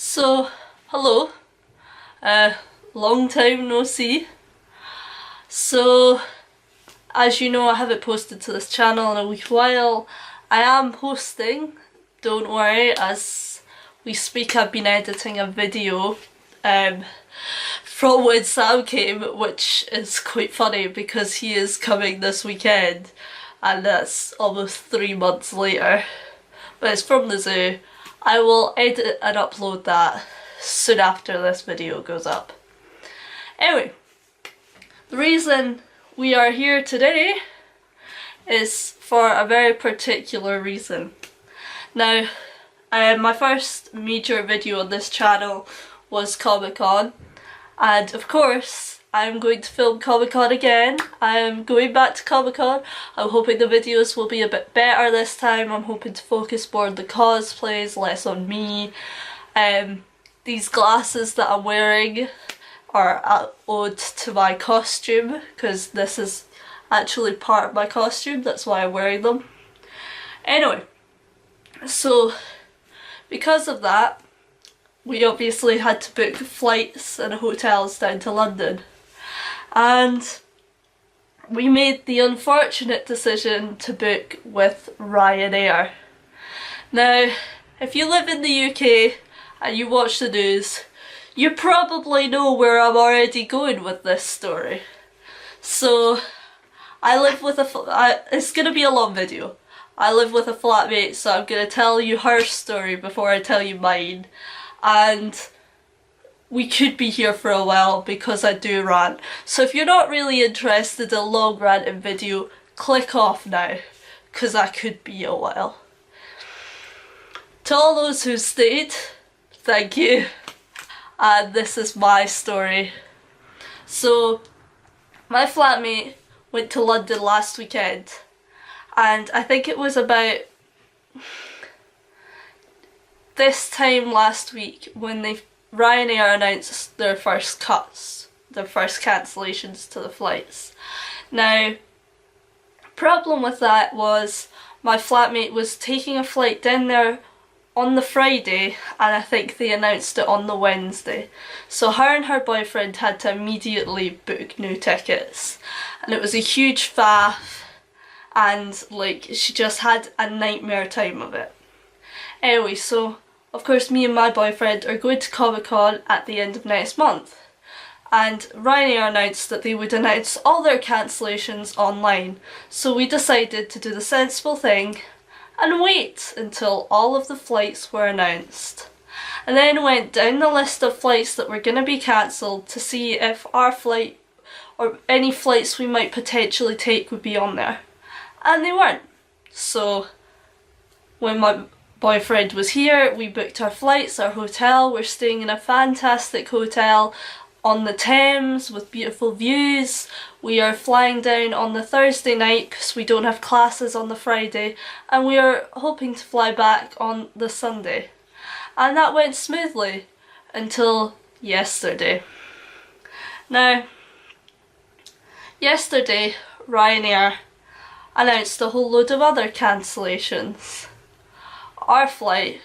So, hello, long time no see. So, as you know, I haven't posted to this channel in a wee while. I am posting, don't worry, as we speak I've been editing a video from when Sam came, which is quite funny because he is coming this weekend and that's almost 3 months later. But it's from the zoo. I will edit and upload that soon after this video goes up. Anyway, the reason we are here today is for a very particular reason. Now, my first major video on this channel was Comic-Con, and of course I'm going to film Comic-Con again. I'm going back to Comic-Con. I'm hoping the videos will be a bit better this time. I'm hoping to focus more on the cosplays, less on me. These glasses that I'm wearing are an ode to my costume, because this is actually part of my costume, that's why I'm wearing them. Anyway, so because of that, we obviously had to book flights and hotels down to London. And we made the unfortunate decision to book with Ryanair. Now, if you live in the UK and you watch the news, you probably know where I'm already going with this story. So, I live with it's gonna be a long video. I live with a flatmate, so I'm gonna tell you her story before I tell you mine. And we could be here for a while because I do rant. So if you're not really interested in a long ranting video, click off now, because I could be a while. To all those who stayed, thank you. And this is my story. So, my flatmate went to London last weekend, and I think it was about this time last week when Ryanair announced their first cuts, their first cancellations to the flights. Now, problem with that was my flatmate was taking a flight down there on the Friday, and I think they announced it on the Wednesday. So her and her boyfriend had to immediately book new tickets, and it was a huge faff, and like she just had a nightmare time of it. Anyway, so of course me and my boyfriend are going to Comic-Con at the end of next month, and Ryanair announced that they would announce all their cancellations online, so we decided to do the sensible thing and wait until all of the flights were announced, and then went down the list of flights that were going to be cancelled to see if our flight or any flights we might potentially take would be on there, and they weren't. So when my boyfriend was here, we booked our flights, our hotel. We're staying in a fantastic hotel on the Thames with beautiful views. We are flying down on the Thursday night because we don't have classes on the Friday, and we are hoping to fly back on the Sunday. And that went smoothly until yesterday. Now, yesterday Ryanair announced a whole load of other cancellations. Our flight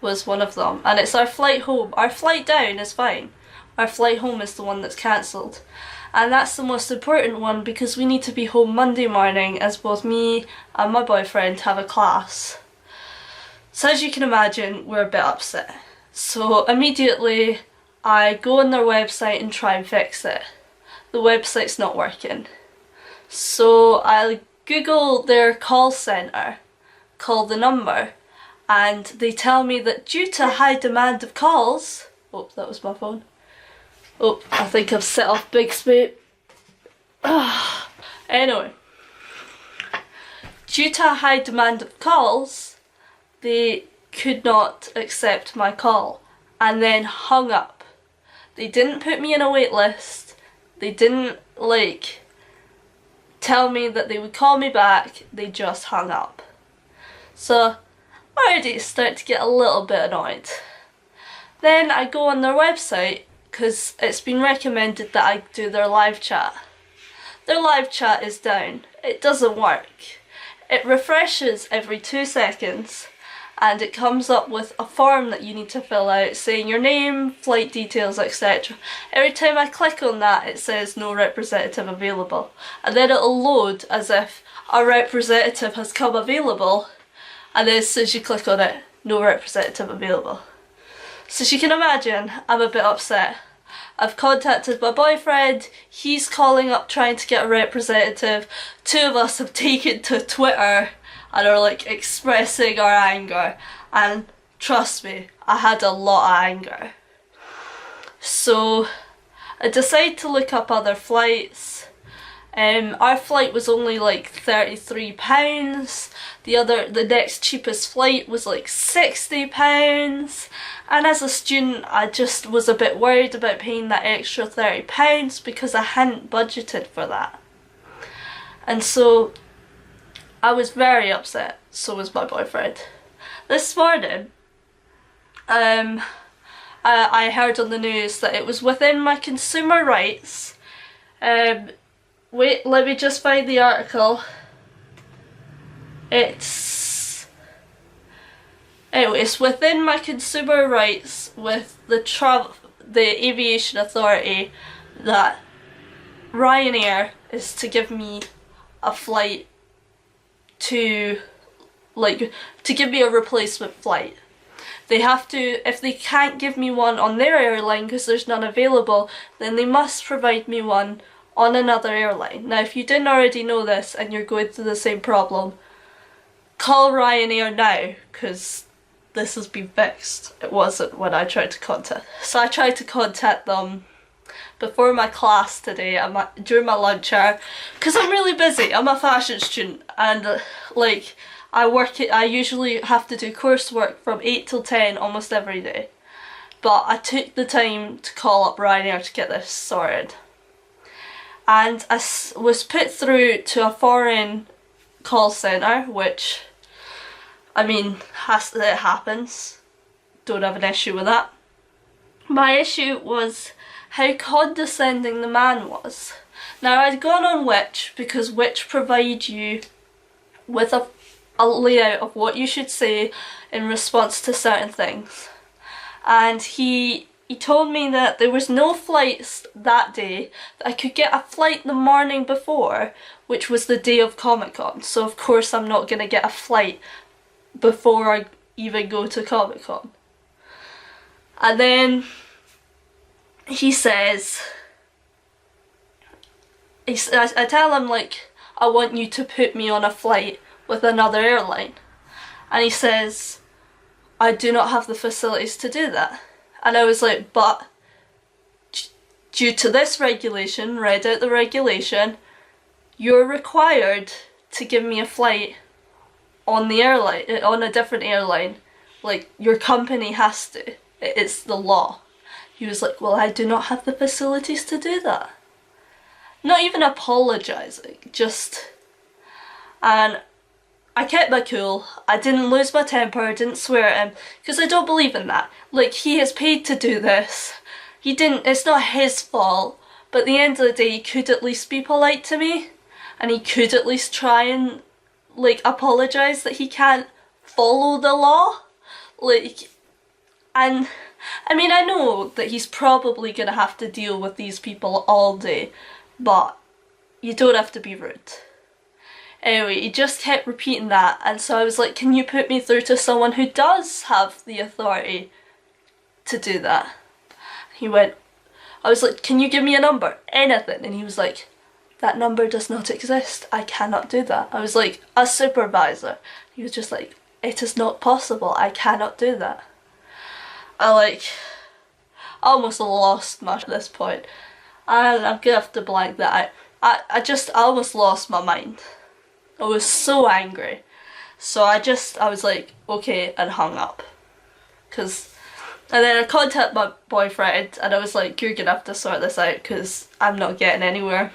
was one of them, and it's our flight home. Our flight down is fine. Our flight home is the one that's cancelled. And that's the most important one because we need to be home Monday morning, as both me and my boyfriend have a class. So as you can imagine, we're a bit upset. So immediately I go on their website and try and fix it. The website's not working. So I Google their call centre, call the number, and they tell me that due to high demand of calls, oh, that was my phone. Oh, I think I've set off Bixby. Anyway, due to a high demand of calls, they could not accept my call and then hung up. They didn't put me in a wait list. They didn't tell me that they would call me back. They just hung up. So I already start to get a little bit annoyed. Then I go on their website because it's been recommended that I do their live chat. Their live chat is down. It doesn't work. It refreshes every 2 seconds, and it comes up with a form that you need to fill out saying your name, flight details, etc. Every time I click on that it says no representative available, and then it'll load as if a representative has come available, and then as soon as you click on it, no representative available. So as you can imagine, I'm a bit upset. I've contacted my boyfriend, he's calling up trying to get a representative, two of us have taken to Twitter and are like expressing our anger, and trust me, I had a lot of anger. So I decided to look up other flights. Our flight was only like £33. The next cheapest flight was like £60. And as a student, I just was a bit worried about paying that extra £30 because I hadn't budgeted for that. And so I was very upset, so was my boyfriend. This morning, I heard on the news that it was within my consumer rights. Wait, let me just find the article. It's within my consumer rights with the aviation authority that Ryanair is to give me a flight to give me a replacement flight. They have to, if they can't give me one on their airline because there's none available, then they must provide me one on another airline. Now if you didn't already know this and you're going through the same problem, call Ryanair now, because this has been fixed. It wasn't when I tried to contact. So I tried to contact them before my class today, during my lunch hour, because I'm really busy. I'm a fashion student, and I usually have to do coursework from 8 till 10 almost every day. But I took the time to call up Ryanair to get this sorted. And I was put through to a foreign call centre, which, I mean, it happens. Don't have an issue with that. My issue was how condescending the man was. Now I'd gone on Which, because Which provide you with a layout of what you should say in response to certain things. And he told me that there was no flights that day, that I could get a flight the morning before, which was the day of Comic-Con. So of course I'm not going to get a flight before I even go to Comic-Con. And then he says, I tell him like, I want you to put me on a flight with another airline. And he says, I do not have the facilities to do that. And I was like, but due to this regulation, read out the regulation, you're required to give me a flight on the airline, on a different airline. Like, your company has to. It's the law. He was like, well, I do not have the facilities to do that. Not even apologising, just... And I kept my cool. I didn't lose my temper, I didn't swear at him, because I don't believe in that. Like, he has paid to do this. It's not his fault, but at the end of the day, he could at least be polite to me, and he could at least try and, like, apologise that he can't follow the law. Like, and, I mean, I know that he's probably going to have to deal with these people all day, but you don't have to be rude. Anyway, he just kept repeating that, and so I was like, can you put me through to someone who does have the authority to do that? He went, I was like, can you give me a number? Anything. And he was like, that number does not exist. I cannot do that. I was like, a supervisor. He was just like, it is not possible. I cannot do that. I almost lost my at this point. And I'm gonna have to blank that out. I almost lost my mind. I was so angry. So I was like, okay, and hung up. And then I contacted my boyfriend and I was like, you're gonna have to sort this out because I'm not getting anywhere.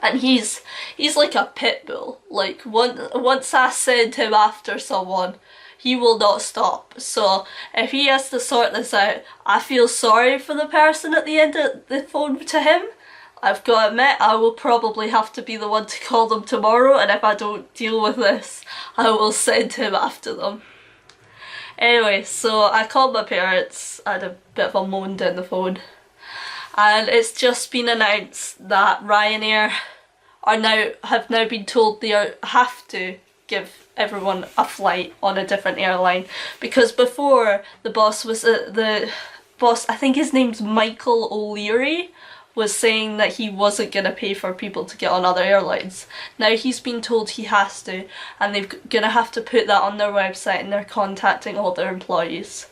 And he's like a pit bull. Like, once I send him after someone, he will not stop. So if he has to sort this out, I feel sorry for the person at the end of the phone to him. I've got to admit, I will probably have to be the one to call them tomorrow, and if I don't deal with this, I will send him after them. Anyway, so I called my parents, I had a bit of a moan down the phone, and it's just been announced that Ryanair have now been told they have to give everyone a flight on a different airline, because before the boss, I think his name's Michael O'Leary, was saying that he wasn't going to pay for people to get on other airlines. Now he's been told he has to, and they're going to have to put that on their website, and they're contacting all their employees.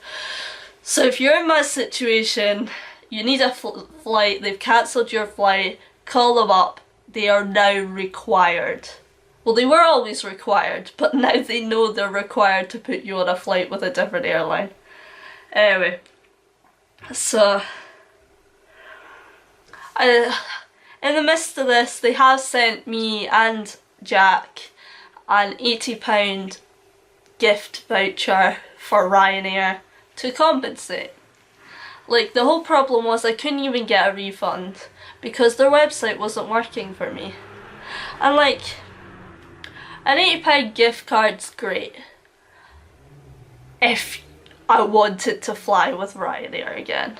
So if you're in my situation, you need a flight, they've cancelled your flight, call them up. They are now required. Well, they were always required, but now they know they're required to put you on a flight with a different airline. Anyway, so in the midst of this, they have sent me and Jack an £80 gift voucher for Ryanair to compensate. Like, the whole problem was I couldn't even get a refund because their website wasn't working for me. And like, an £80 gift card's great if I wanted to fly with Ryanair again.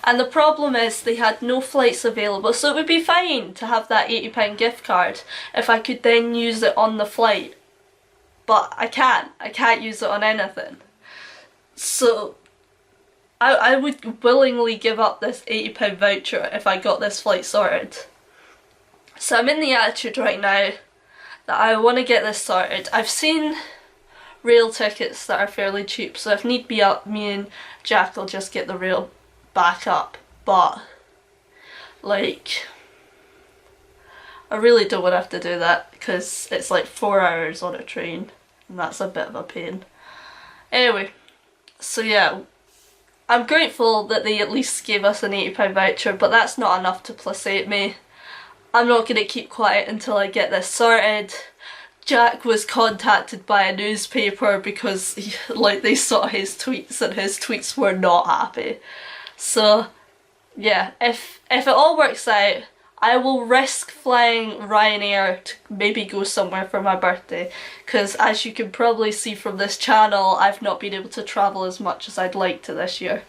And the problem is they had no flights available, so it would be fine to have that £80 gift card if I could then use it on the flight. But I can't use it on anything. So I would willingly give up this £80 voucher if I got this flight sorted. So I'm in the attitude right now that I want to get this sorted. I've seen rail tickets that are fairly cheap, so if need be, me and Jack will just get the rail back up. But like, I really don't want to have to do that because it's like 4 hours on a train and that's a bit of a pain. Anyway, so yeah, I'm grateful that they at least gave us an £80 voucher, but that's not enough to placate me. I'm not going to keep quiet until I get this sorted. Jack was contacted by a newspaper because they saw his tweets and his tweets were not happy. So yeah, if it all works out, I will risk flying Ryanair to maybe go somewhere for my birthday, because as you can probably see from this channel, I've not been able to travel as much as I'd like to this year.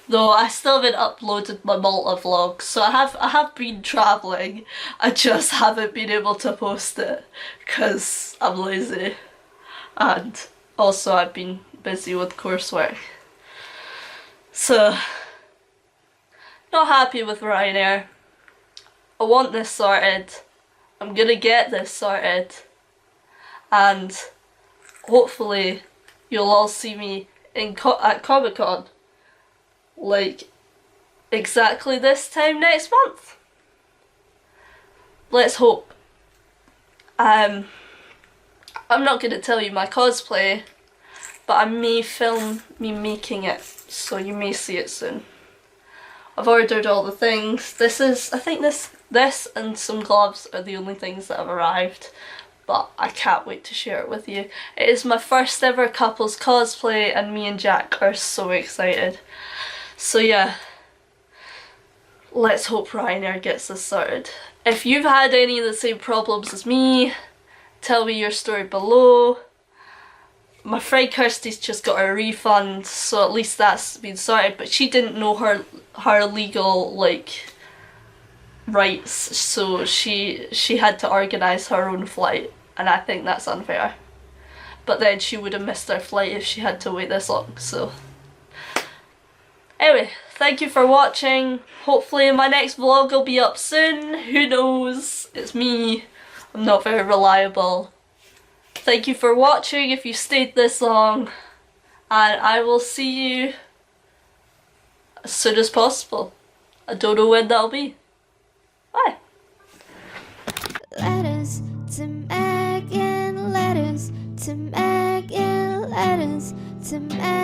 Though I still haven't uploaded my Malta vlog, so I have been travelling, I just haven't been able to post it because I'm lazy, and also I've been busy with coursework. So, not happy with Ryanair. I want this sorted. I'm gonna get this sorted, and hopefully you'll all see me at Comic-Con like exactly this time next month. Let's hope. I'm not gonna tell you my cosplay, but I may film me making it, so you may see it soon. I've ordered all the things. I think this and some gloves are the only things that have arrived, but I can't wait to share it with you. It is my first ever couples cosplay and me and Jack are so excited. So yeah, let's hope Ryanair gets this sorted. If you've had any of the same problems as me, tell me your story below. My friend Kirsty's just got a refund, so at least that's been sorted, but she didn't know her legal rights, so she had to organise her own flight, and I think that's unfair. But then she would have missed her flight if she had to wait this long, so. Anyway, thank you for watching. Hopefully my next vlog will be up soon. Who knows? It's me. I'm not very reliable. Thank you for watching if you stayed this long, and I will see you as soon as possible. I don't know when that'll be. Bye. Letters to Megan, letters to Megan, letters to Megan.